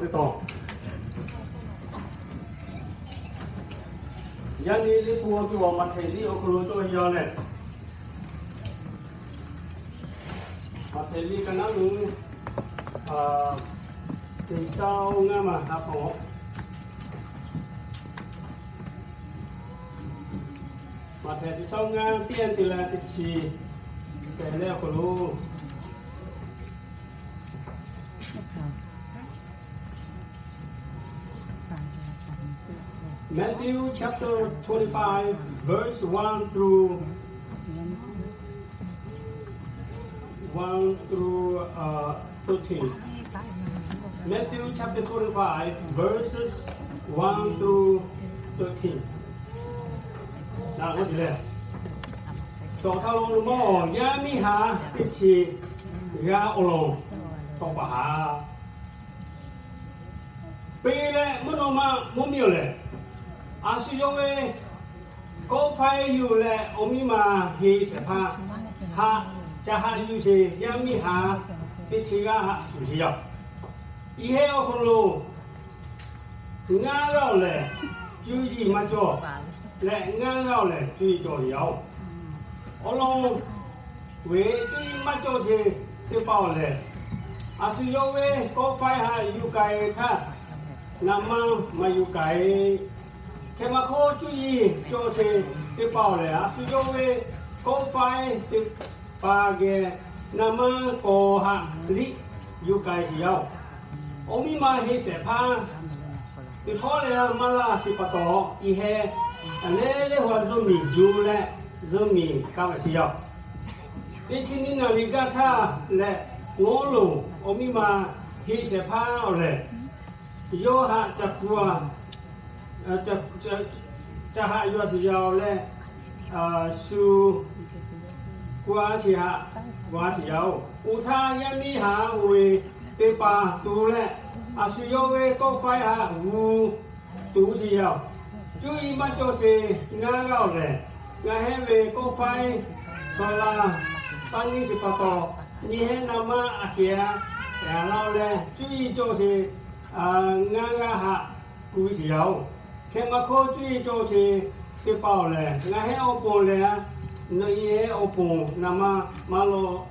ติต่อยันนี้ลิปัวตัวมาเทลี่โอครูตัวยอนเลยมาเทลี่กันนั่งที่เศร้างามาครับผมมาเทที่เศร้างาเปลี่ยนตีละติดชีเสร็จแล้วครูMatthew chapter 25 verse 1 through 13. Matthew chapter 25 verses 1 through 13. Nào có gì đây? Tổ thao lô mò ya mi ha tiết chi ga ô lô tổ bà ha. Bì lệ mô nô ma mô miêu lệ. À sư dô về có phải dù lệ ô mi mà hi sẽ pa ha cha ha yu se ya mi ha tiết chi ga ha su chi yao. Ý hệ ô khôn lô ngã rao lệ chú gì mà cho lệ ngã rao lệ chú gì cho yao. Ô lô về chú gì mà cho thì tiêu bảo lệ. À sư dô về có phải ha yu cái tha nằm mà yu cái khi mà cô chú ý cho thì tiêu bảo lệ. À sư dô về có phải tiêu bà ghê nằm có hạ lý yu cái gì yao. Ô mi mà hi sẽ pa tiêu thọ lệ mà là sĩ bà tổ ý hệ lệ lệ hoa dô mì dù lệ dô mì cao là gì yao. Đi chín đi nào đi gà tha lệ ngô lù ô mi mà hi sẽ pa lệ yo hạ chặt qua chặt hạ yo gì yao lệ su qua gì hạ qua gì yao u tha ya mi hạ về bê bà tu lệ à su yo về có phải hạ u tu gì yao chú ý mà cho chị ngã gạo lệ ngã hết về có phải sao là tăng ni chỉ bắt đầu như thế nào mà kia để lao lệ chú ý cho chị ngã hạ cúi gì yao khi mà cô chú ý cho chị cái bảo lệ ngã hết ô bồn lệ nơi hết ô bồn nằm mà lo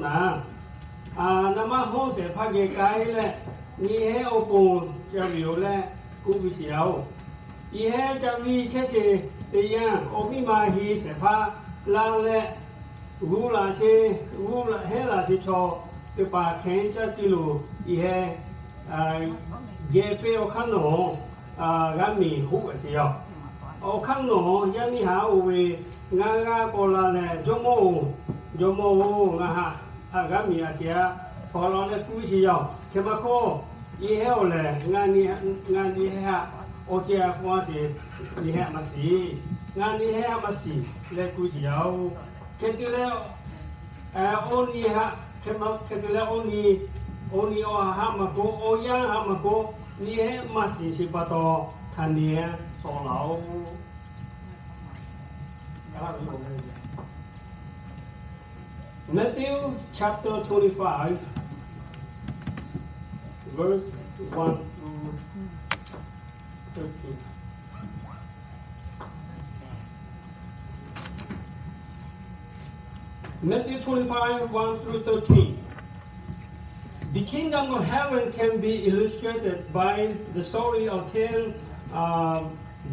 nà nằm hôn sẽ phát cái lệ như hết ô bồn cho biểu lệ cúi gì yao ý hết cho vi chết chị thì ô mi mà hi sẽ phát là lệ gu là hết là sẽ cho cái bà khen cho kilo ý hết ghé pe ô khăn nổ gắn mì hút ở thì ao ô khăn nổ giá mi há về ngã cô là nè do mô ngã hạ gắn mì ở thì cô là nè cúi thì ao khi mà cô ý hết là ngã ni hạ ô chia qua thì ni hạ mà xí ngã ni hạ mà xí lệ cúi thì ao cái thứ lệ ô ni hạ khi thứ lệ ô ni ô hạ mà cô ô ya hạ mà cô ni hạ mà xí chỉ bắt đầu thành ni sổ lão Matthew chapter 25 verse 1 through 13. Matthew 25, 1 through 13. The kingdom of heaven can be illustrated by the story of 10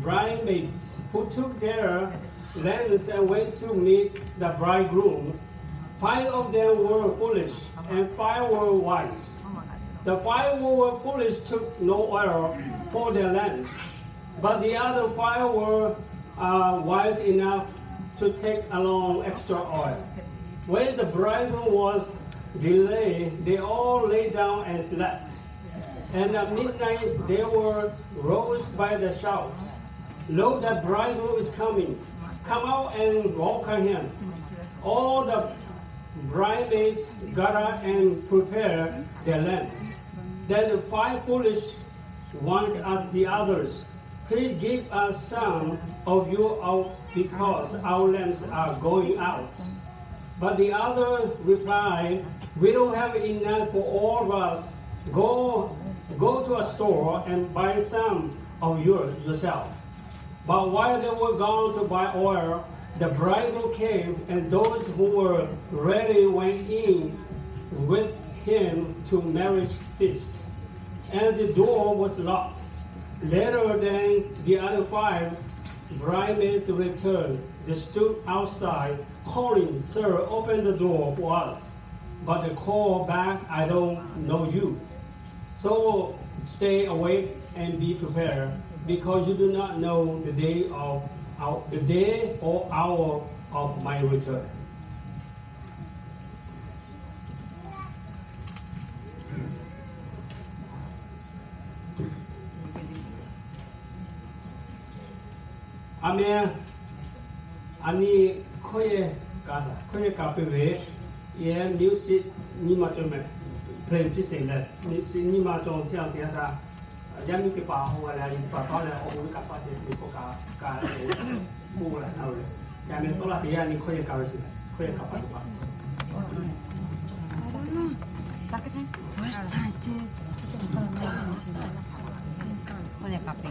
bridesmaids who took their lamps and went to meet the bridegroom. 5 of them were foolish and 5 were wise. The 5 who were foolish took no oil for their lamps, but the other 5 were wise enough to take along extra oil. When the bridegroom was delayed, they all lay down and slept. And at midnight they were roused by the shout, "Lo, the bridegroom is coming! Come out and welcome him!" All the bridesmaids gathered and prepared their lamps. Then the 5 foolish ones asked the others, "Please give us some of your oil because our lamps are going out." But the others replied, we don't have enough for all of us. Go to a store and buy some of yours yourself. But while they were gone to buy oil, the bridegroom came, and those who were ready went in with him to marriage feast. And the door was locked. Later than the other 5 bridesmaids returned. They stood outside, calling, "Sir, open the door for us." But they called back, "I don't know you." So stay awake and be prepared, because you do not know the day or hour of my return. Amen. Ani koye kape ye music ni ma chome play ဖြစ်စေလဲni ma chong 这样点的yami ke pa ho la ni pa ta la o ka pa de ko ka mo la na le yami to la se ya ni koye ka si koye ka pa pa First time to koye kape.